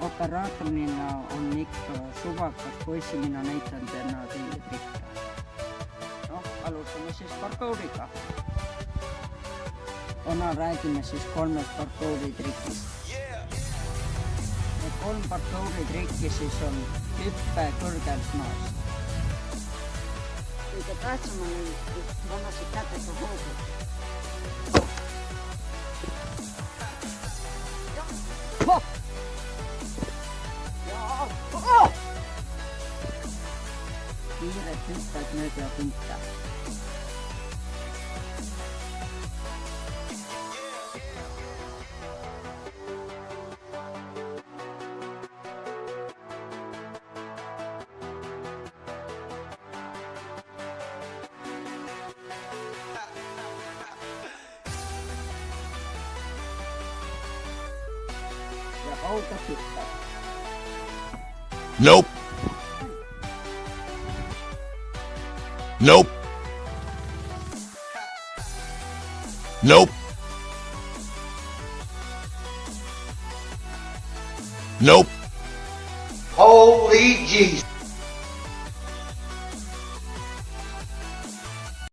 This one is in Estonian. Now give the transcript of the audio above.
Operaatorina on ikka suvakas poisi, mina näitan täna teile trikke. Noh, alustame siis parkouriga. Täna räägime siis 3 parkouritrikist. Need 3 parkouritrikki siis on hüppe kõrgelt maast. Kõige tähtsam on vanasi kätega hoogud. Kiiret hüpped mööda pinta. Ja kaugelt hüpped. Nope. Nope. Nope. Nope. Holy Jesus.